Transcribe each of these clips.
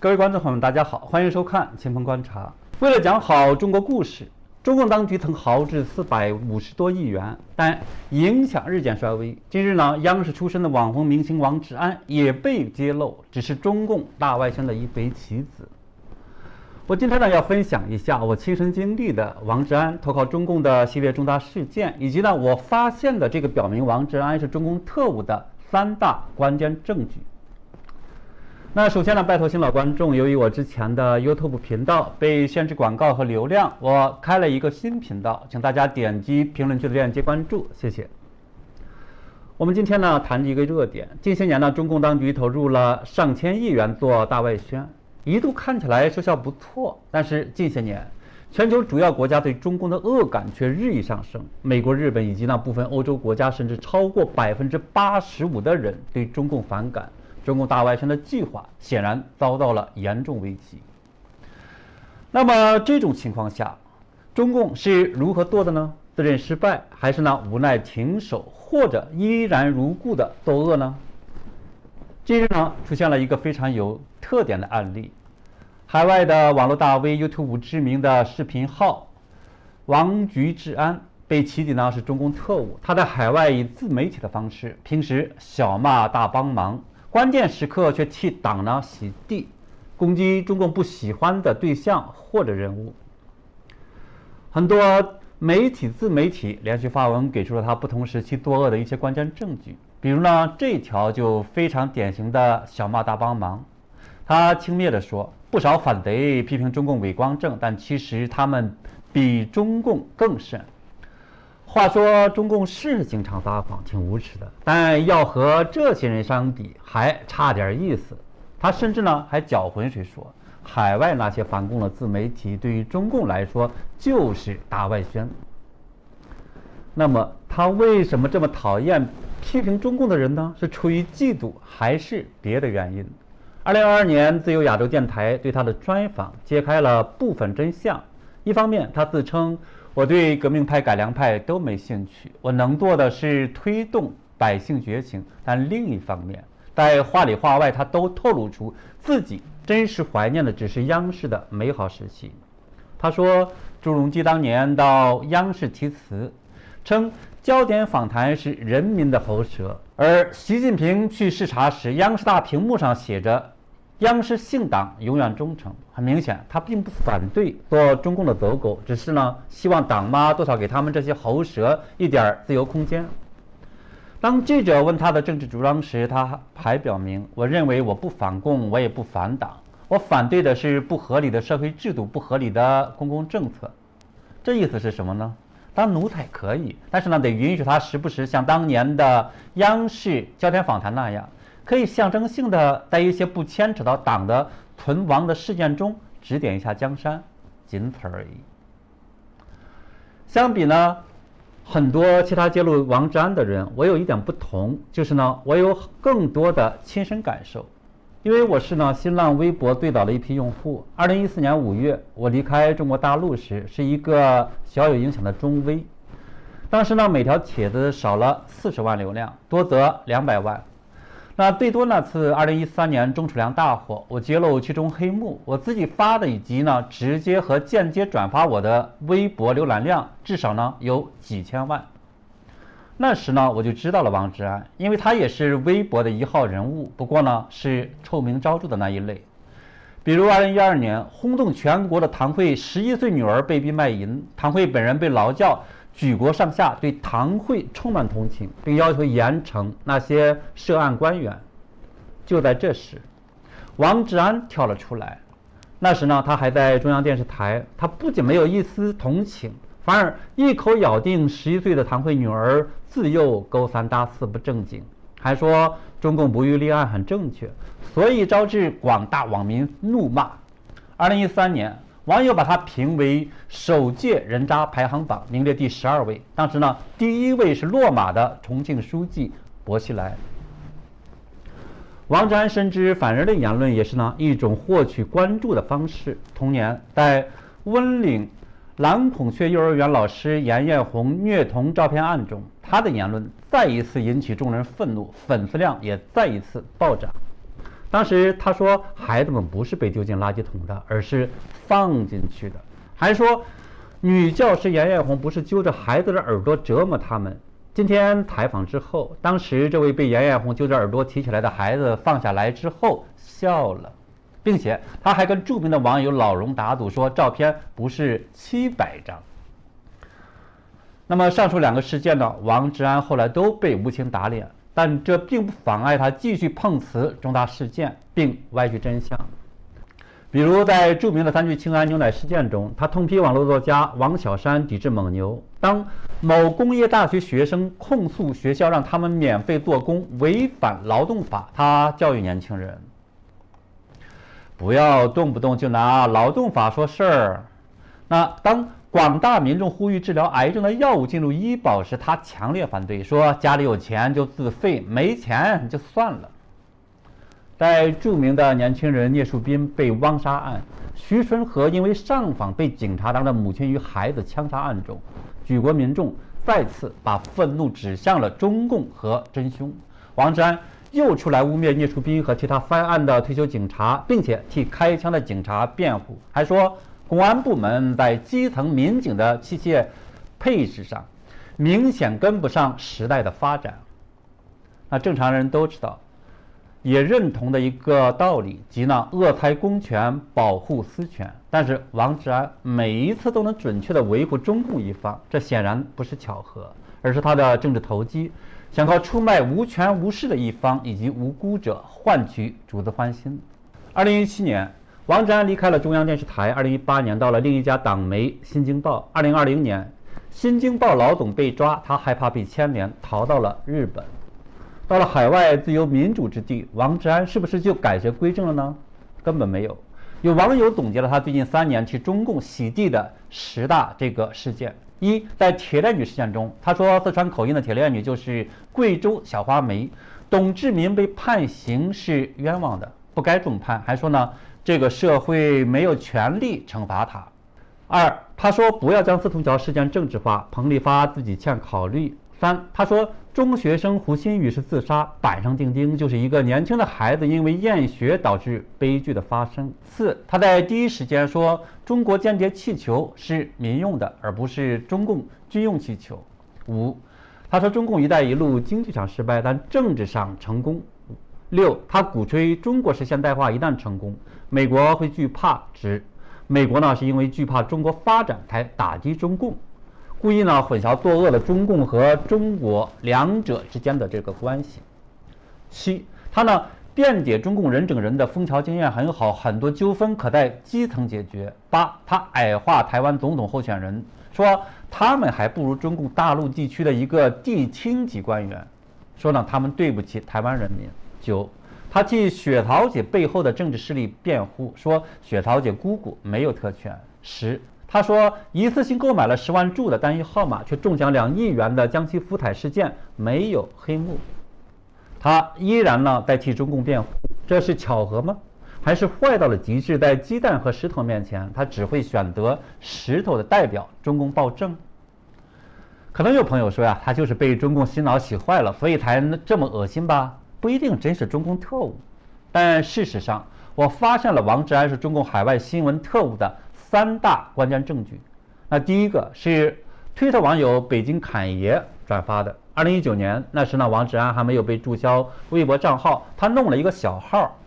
各位观众朋友们，大家好，欢迎收看《清风观察》。为了讲好中国故事，中共当局曾豪掷450多亿元，但影响日渐衰微。近日呢，央视出身的网红明星王志安也被揭露，只是中共大外宣的一枚棋子。我今天呢要分享一下我亲身经历的王志安投靠中共的系列重大事件，以及呢我发现的这个表明王志安是中共特务的3大关键证据。那首先呢，拜托新老观众，由于我之前的 YouTube 频道被限制广告和流量，我开了一个新频道，请大家点击评论区的链接关注，谢谢。我们今天呢谈一个热点，近些年呢，中共当局投入了上千亿元做大外宣，一度看起来收效不错，但是近些年，全球主要国家对中共的恶感却日益上升，美国、日本以及那部分欧洲国家，甚至超过85%的人对中共反感。中共大外宣的计划显然遭到了严重危机。那么这种情况下，中共是如何做的呢？自认失败，还是呢无奈停手，或者依然如故的作恶呢？近日呢出现了一个非常有特点的案例，海外的网络大 V YouTube 知名的视频号王菊志安被起底呢是中共特务，他在海外以自媒体的方式，平时小骂大帮忙，关键时刻却替党呢洗地，攻击中共不喜欢的对象或者人物。很多媒体自媒体连续发文给出了他不同时期作恶的一些关键证据，比如呢这条就非常典型的小骂大帮忙。他轻蔑地说，不少反贼批评中共伪光正，但其实他们比中共更甚。话说中共是经常撒谎，挺无耻的，但要和这些人相比还差点意思。他甚至呢还搅浑水说，海外那些反共的自媒体对于中共来说就是大外宣。那么他为什么这么讨厌批评中共的人呢？是出于嫉妒还是别的原因？2022年自由亚洲电台对他的专访揭开了部分真相。一方面他自称，我对革命派、改良派都没兴趣，我能做的是推动百姓觉醒。但另一方面，在话里话外，他都透露出自己真实怀念的只是央视的美好时期。他说，朱镕基当年到央视题词，称焦点访谈是人民的喉舌，而习近平去视察时，央视大屏幕上写着央视信党永远忠诚。很明显，他并不反对做中共的走狗，只是呢希望党妈多少给他们这些喉舌一点自由空间。当记者问他的政治主张时，他还表明，我认为我不反共，我也不反党，我反对的是不合理的社会制度、不合理的公共政策。这意思是什么呢？当奴才可以，但是呢得允许他时不时像当年的央视焦点访谈那样，可以象征性的在一些不牵扯到党的存亡的事件中指点一下江山，仅此而已。相比呢很多其他揭露王志安的人，我有一点不同，就是呢我有更多的亲身感受。因为我是呢新浪微博最早的一批用户。2014年5月我离开中国大陆时，是一个小有影响的中微，当时呢每条帖子少了40万流量，多则200万。那最多那次2013年钟楚良大火，我揭露其中黑幕，我自己发的以及呢直接和间接转发我的微博浏览量至少呢有几千万。那时呢我就知道了王志安，因为他也是微博的1号人物，不过呢是臭名昭著的那一类。比如2012年轰动全国的唐慧11岁女儿被逼卖淫，唐慧本人被劳教，举国上下对唐慧充满同情，并要求严惩那些涉案官员。就在这时，王志安跳了出来。那时呢他还在中央电视台，他不仅没有一丝同情，反而一口咬定11岁的唐慧女儿自幼勾三搭四不正经，还说中共不予立案很正确，所以招致广大网民怒骂。2013年网友把他评为首届人渣排行榜，名列第12位。当时呢第1位是落马的重庆书记薄熙来。王志安深知反人类言论也是呢一种获取关注的方式。同年在温岭蓝孔雀幼儿园老师严艳红虐童照片案中，他的言论再一次引起众人愤怒，粉丝量也再一次暴涨。当时他说孩子们不是被丢进垃圾桶的，而是放进去的，还说女教师严艳红不是揪着孩子的耳朵折磨他们。今天采访之后，当时这位被严艳红揪着耳朵提起来的孩子放下来之后笑了，并且他还跟著名的网友老荣打赌说照片不是700张。那么上述2个事件呢，王志安后来都被无情打脸，但这并不妨碍他继续碰瓷重大事件并歪曲真相。比如在著名的3聚氰胺牛奶事件中，他痛批网络作家王小山抵制蒙牛。当某工业大学学生控诉学校让他们免费做工违反劳动法，他教育年轻人不要动不动就拿劳动法说事儿。那当广大民众呼吁治疗癌症的药物进入医保时，他强烈反对，说家里有钱就自费，没钱就算了。在著名的年轻人聂树斌被汪杀案，徐纯和因为上访被警察当着母亲与孩子枪杀案中，举国民众再次把愤怒指向了中共和真凶。王志安又出来污蔑聂树斌和替他翻案的退休警察，并且替开枪的警察辩护，还说公安部门在基层民警的器械配置上明显跟不上时代的发展。那正常人都知道也认同的一个道理，即呢恶财公权，保护私权。但是王志安每一次都能准确地维护中共一方，这显然不是巧合，而是他的政治投机，想靠出卖无权无势的一方以及无辜者换取主子欢心。2017年，王志安离开了中央电视台，2018年到了另一家党媒《新京报》，2020年，《新京报》老总被抓，他害怕被牵连，逃到了日本。到了海外自由民主之地，王志安是不是就改邪归正了呢？根本没有。有网友总结了他最近3年替中共洗地的10大这个事件。一，在铁链女事件中，他说四川口音的铁链女就是贵州小花梅，董志民被判刑是冤枉的，不该重判，还说呢这个社会没有权利惩罚他。2，他说不要将四通桥事件政治化，彭丽发自己欠考虑。3，他说中学生胡鑫宇是自杀，板上钉钉就是一个年轻的孩子因为厌学导致悲剧的发生。4，他在第一时间说中国间谍气球是民用的，而不是中共军用气球。5，他说中共一带一路经济上失败，但政治上成功。6，他鼓吹中国式现代化一旦成功，美国会惧怕，指美国呢是因为惧怕中国发展才打击中共。故意呢混淆作恶的中共和中国两者之间的这个关系。7，他呢辩解中共人整人的枫桥经验很好，很多纠纷可在基层解决。8，他矮化台湾总统候选人，说他们还不如中共大陆地区的一个地厅级官员，说呢他们对不起台湾人民。9，他替雪桃姐背后的政治势力辩护，说雪桃姐姑姑没有特权。10，他说一次性购买了10万注的单一号码，却中奖2亿元的江西福彩事件没有黑幕。他依然呢在替中共辩护，这是巧合吗？还是坏到了极致，在鸡蛋和石头面前，他只会选择石头的代表中共暴政？可能有朋友说呀，他就是被中共洗脑洗坏了，所以才这么恶心吧？不一定真是中共特务。但事实上，我发现了王志安是中共海外新闻特务的3大关键证据。那第一个是推特网友北京侃爷转发的。2019年那时呢，王志安还没有被注销微博账号，他弄了一个小号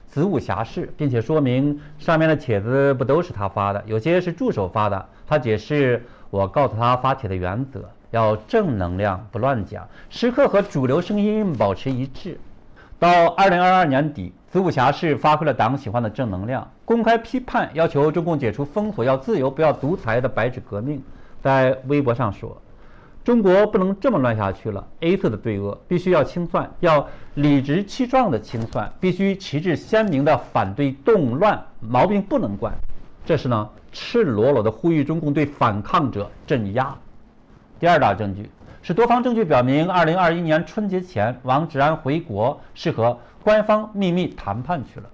子午侠士，并且说明上面的帖子不都是他发的，有些是助手发的。他解释，我告诉他发帖的原则，要正能量，不乱讲，时刻和主流声音保持一致。到2022年底，子午侠士发挥了党喜欢的正能量，公开批判要求中共解除封锁、要自由、不要独裁的白纸革命，在微博上说，中国不能这么乱下去了 ，A 次的罪恶必须要清算，要理直气壮的清算，必须旗帜鲜明的反对动乱，毛病不能惯。这是呢赤裸裸的呼吁中共对反抗者镇压。第2大证据是多方证据表明，2021年春节前，王志安回国是和官方秘密谈判去了。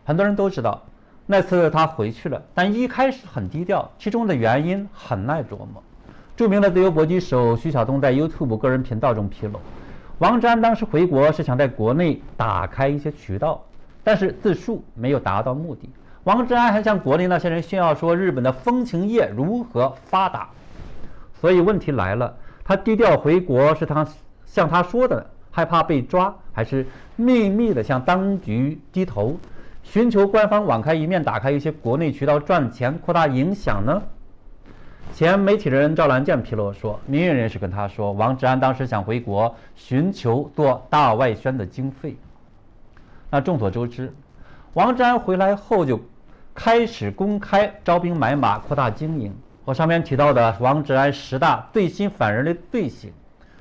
很多人都知道，那次他回去了，但一开始很低调，其中的原因很耐琢磨。著名的自由搏击手徐晓东在 YouTube 个人频道中披露，王志安当时回国是想在国内打开一些渠道，但是自述没有达到目的。王志安还向国内那些人炫耀说日本的风情业如何发达。所以问题来了，他低调回国是像他说的害怕被抓，还是秘密的向当局低头，寻求官方网开一面，打开一些国内渠道赚钱，扩大影响呢？前媒体人赵兰健披露说，民运人士跟他说，王志安当时想回国寻求做大外宣的经费。那众所周知，王志安回来后就开始公开招兵买马，扩大经营。我上面提到的王志安10大最新反人类罪行，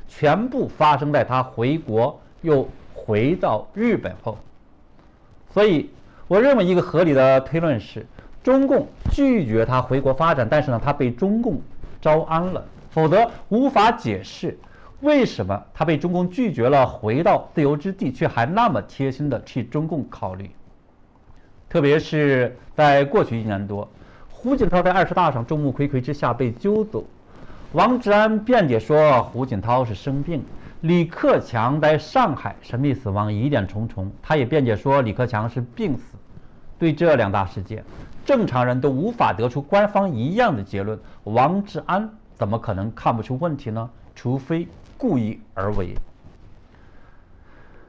全部发生在他回国又回到日本后。所以我认为一个合理的推论是，中共拒绝他回国发展，但是呢，他被中共招安了，否则无法解释为什么他被中共拒绝了回到自由之地，却还那么贴心的替中共考虑。特别是在过去1年多，胡锦涛在20大上众目睽睽之下被揪走，王志安辩解说胡锦涛是生病，李克强在上海神秘死亡，疑点重重。他也辩解说李克强是病死。对这2大事件，正常人都无法得出官方一样的结论，王志安怎么可能看不出问题呢？除非故意而为。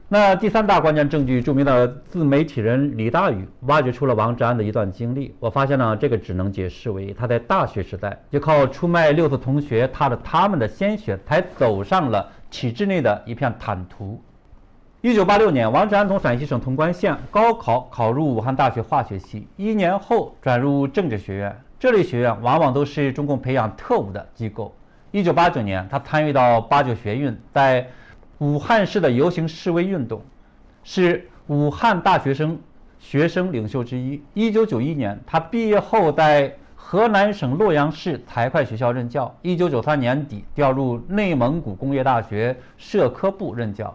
那第3大关键证据，著名的自媒体人李大宇挖掘出了王志安的一段经历。我发现呢，这个只能解释为他在大学时代就靠出卖6次同学踏着他们的鲜血，才走上了体制内的一片坦途。1986年，王志安从陕西省潼关县高考考入武汉大学化学系，1年后转入政治学院。这类学院往往都是中共培养特务的机构。1989年，他参与到89学运，在武汉市的游行示威运动，是武汉大学生领袖之一。1991年，他毕业后在河南省洛阳市财会学校任教。1993年底调入内蒙古工业大学社科部任教。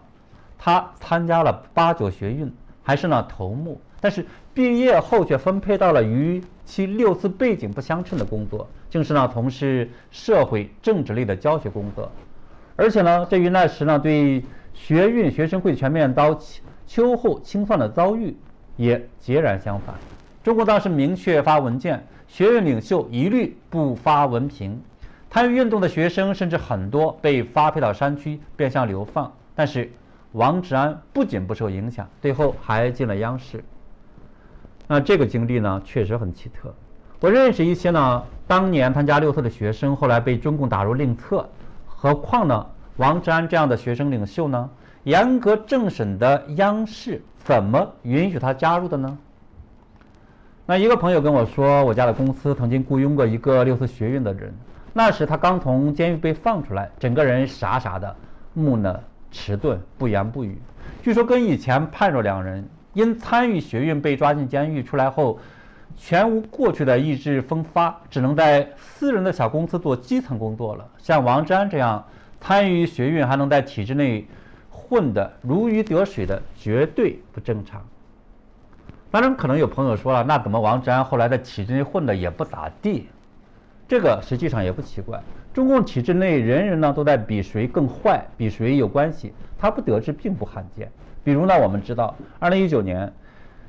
他参加了89学运，还是头目，但是毕业后却分配到了与其6次背景不相称的工作，竟是从事社会政治类的教学工作。而且这与那时对学运学生会全面遭秋后清算的遭遇也截然相反。中国当时明确发文件，学运领袖一律不发文凭，参与运动的学生甚至很多被发配到山区变相流放。但是王志安不仅不受影响，最后还进了央视。那这个经历确实很奇特。我认识一些当年参加6次的学生，后来被中共打入另册。何况王志安这样的学生领袖严格政审的央视怎么允许他加入的呢？那一个朋友跟我说，我家的公司曾经雇佣过一个6次学运的人，那时他刚从监狱被放出来，整个人傻傻的，木讷迟钝，不言不语。据说跟以前判若两人，因参与学运被抓进监狱，出来后全无过去的意志风发，只能在私人的小公司做基层工作了。像王志安这样参与学运还能在体制内混得如鱼得水的，绝对不正常。当然可能有朋友说了，那怎么王志安后来在体制内混得也不咋地？这个实际上也不奇怪，中共体制内人人都在比谁更坏，比谁有关系，他不得志并不罕见。比如我们知道2019年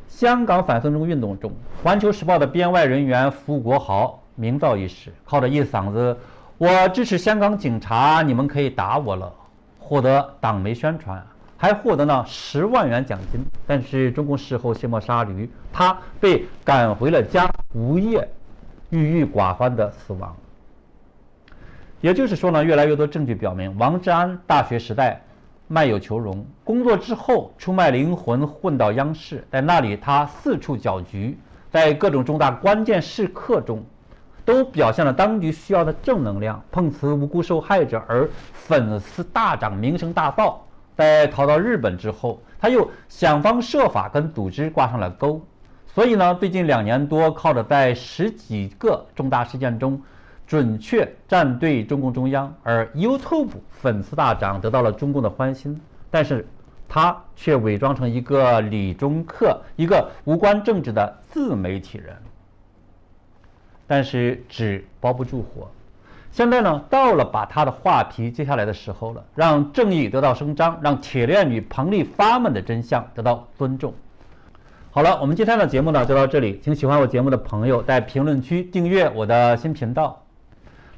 香港反送中运动中，环球时报的编外人员福国豪名噪一时，靠着一嗓子我支持香港警察，你们可以打我了，获得党媒宣传，还获得10万元奖金。但是中共事后卸磨杀驴，他被赶回了家，无业郁郁寡欢的死亡。也就是说越来越多证据表明，王志安大学时代卖友求荣，工作之后出卖灵魂混到央视，在那里他四处搅局，在各种重大关键时刻中都表现了当局需要的正能量，碰瓷无辜受害者而粉丝大涨，名声大噪。在逃到日本之后，他又想方设法跟组织挂上了钩。所以最近2年多靠着在10几个重大事件中准确站对中共中央，而 YouTube 粉丝大涨，得到了中共的欢心。但是他却伪装成一个理中客，一个无关政治的自媒体人。但是纸包不住火，现在到了把他的话题接下来的时候了，让正义得到伸张，让铁链女彭丽发们的真相得到尊重。好了，我们今天的节目呢就到这里，请喜欢我节目的朋友在评论区订阅我的新频道。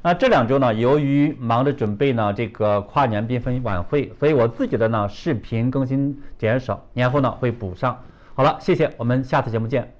那这2周呢，由于忙着准备呢这个跨年缤纷晚会，所以我自己的呢视频更新减少，年后呢会补上。好了，谢谢，我们下次节目见。